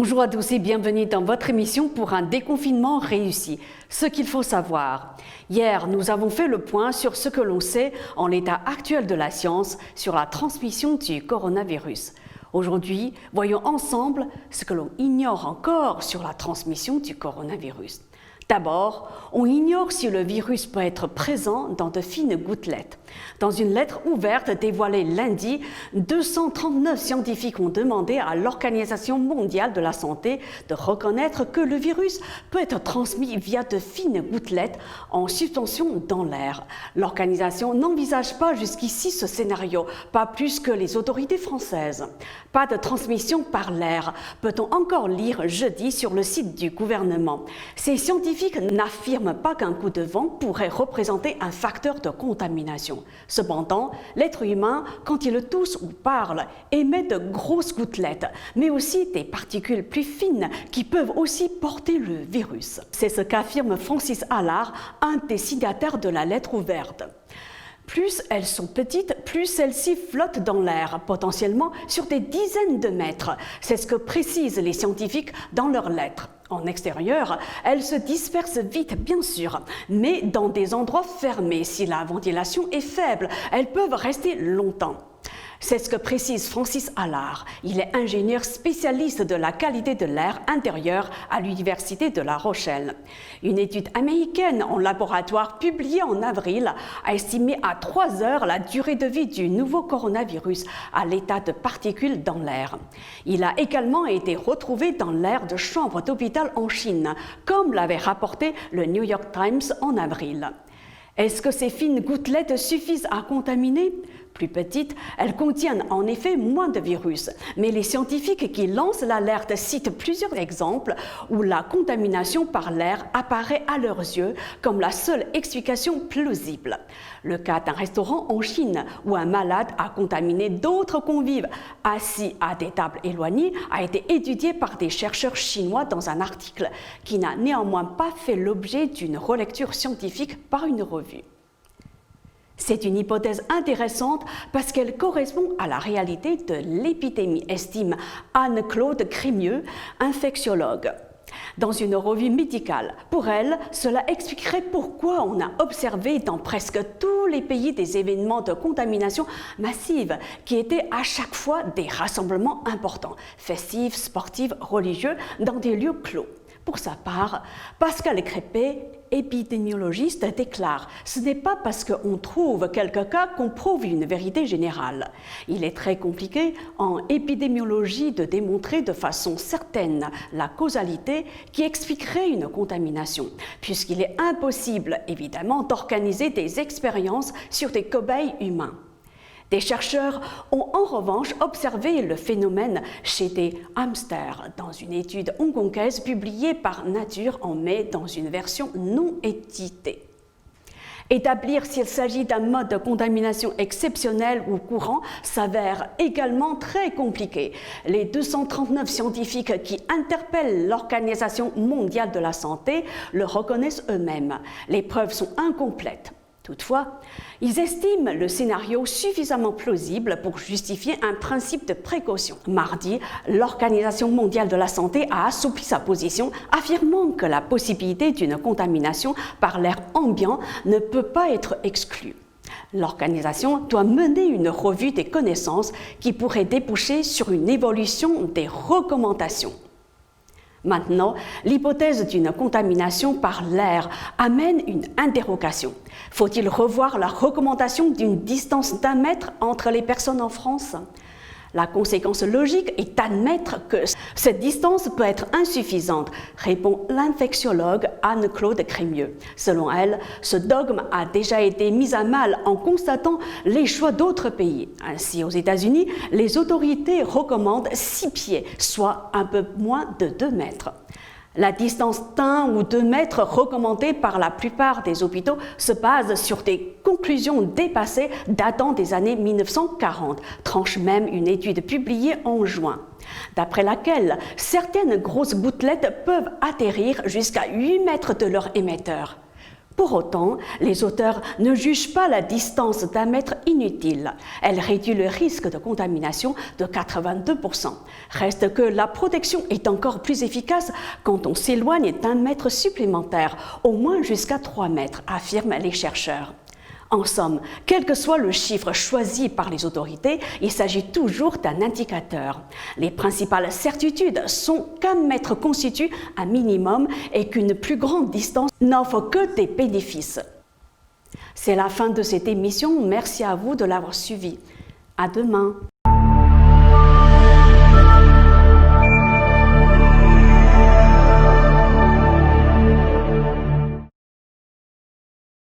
Bonjour à tous et bienvenue dans votre émission pour un déconfinement réussi. Ce qu'il faut savoir. Hier, nous avons fait le point sur ce que l'on sait en l'état actuel de la science sur la transmission du coronavirus. Aujourd'hui, voyons ensemble ce que l'on ignore encore sur la transmission du coronavirus. D'abord, on ignore si le virus peut être présent dans de fines gouttelettes. Dans une lettre ouverte dévoilée lundi, 239 scientifiques ont demandé à l'Organisation mondiale de la santé de reconnaître que le virus peut être transmis via de fines gouttelettes en suspension dans l'air. L'organisation n'envisage pas jusqu'ici ce scénario, pas plus que les autorités françaises. Pas de transmission par l'air, peut-on encore lire jeudi sur le site du gouvernement. Ces scientifiques n'affirment pas qu'un coup de vent pourrait représenter un facteur de contamination. Cependant, l'être humain, quand il tousse ou parle, émet de grosses gouttelettes, mais aussi des particules plus fines qui peuvent aussi porter le virus. C'est ce qu'affirme Francis Allard, un des signataires de la lettre ouverte. Plus elles sont petites, plus celles-ci flottent dans l'air, potentiellement sur des dizaines de mètres. C'est ce que précisent les scientifiques dans leur lettre. En extérieur, elles se dispersent vite, bien sûr, mais dans des endroits fermés. Si la ventilation est faible, elles peuvent rester longtemps. C'est ce que précise Francis Allard. Il est ingénieur spécialiste de la qualité de l'air intérieur à l'Université de La Rochelle. Une étude américaine en laboratoire publiée en avril a estimé à 3 heures la durée de vie du nouveau coronavirus à l'état de particules dans l'air. Il a également été retrouvé dans l'air de chambres d'hôpital en Chine, comme l'avait rapporté le New York Times en avril. Est-ce que ces fines gouttelettes suffisent à contaminer ? Plus petites, elles contiennent en effet moins de virus, mais les scientifiques qui lancent l'alerte citent plusieurs exemples où la contamination par l'air apparaît à leurs yeux comme la seule explication plausible. Le cas d'un restaurant en Chine où un malade a contaminé d'autres convives assis à des tables éloignées a été étudié par des chercheurs chinois dans un article qui n'a néanmoins pas fait l'objet d'une relecture scientifique par une revue. C'est une hypothèse intéressante parce qu'elle correspond à la réalité de l'épidémie, estime Anne-Claude Crémieux, infectiologue. Dans une revue médicale, pour elle, cela expliquerait pourquoi on a observé dans presque tous les pays des événements de contamination massive qui étaient à chaque fois des rassemblements importants, festifs, sportifs, religieux, dans des lieux clos. Pour sa part, Pascal Crépé, épidémiologiste, déclare « Ce n'est pas parce qu'on trouve quelques cas qu'on prouve une vérité générale. Il est très compliqué en épidémiologie de démontrer de façon certaine la causalité qui expliquerait une contamination, puisqu'il est impossible, évidemment, d'organiser des expériences sur des cobayes humains. » Des chercheurs ont en revanche observé le phénomène chez des hamsters dans une étude hongkongaise publiée par Nature en mai dans une version non éditée. Établir s'il s'agit d'un mode de contamination exceptionnel ou courant s'avère également très compliqué. Les 239 scientifiques qui interpellent l'Organisation mondiale de la santé le reconnaissent eux-mêmes. Les preuves sont incomplètes. Toutefois, ils estiment le scénario suffisamment plausible pour justifier un principe de précaution. Mardi, l'Organisation mondiale de la santé a assoupli sa position, affirmant que la possibilité d'une contamination par l'air ambiant ne peut pas être exclue. L'organisation doit mener une revue des connaissances qui pourrait déboucher sur une évolution des recommandations. Maintenant, l'hypothèse d'une contamination par l'air amène une interrogation. Faut-il revoir la recommandation d'une distance d'1 mètre entre les personnes en France ? La conséquence logique est d'admettre que cette distance peut être insuffisante, répond l'infectiologue Anne-Claude Crémieux. Selon elle, ce dogme a déjà été mis à mal en constatant les choix d'autres pays. Ainsi, aux États-Unis, les autorités recommandent 6 pieds, soit un peu moins de 2 mètres. La distance d'1 ou 2 mètres recommandée par la plupart des hôpitaux se base sur des conclusions dépassées datant des années 1940, tranche même une étude publiée en juin, d'après laquelle certaines grosses gouttelettes peuvent atterrir jusqu'à 8 mètres de leur émetteur. Pour autant, les auteurs ne jugent pas la distance d'un mètre inutile. Elle réduit le risque de contamination de 82%. Reste que la protection est encore plus efficace quand on s'éloigne d'un mètre supplémentaire, au moins jusqu'à 3 mètres, affirment les chercheurs. En somme, quel que soit le chiffre choisi par les autorités, il s'agit toujours d'un indicateur. Les principales certitudes sont qu'un mètre constitue un minimum et qu'une plus grande distance n'offre que des bénéfices. C'est la fin de cette émission. Merci à vous de l'avoir suivi. À demain.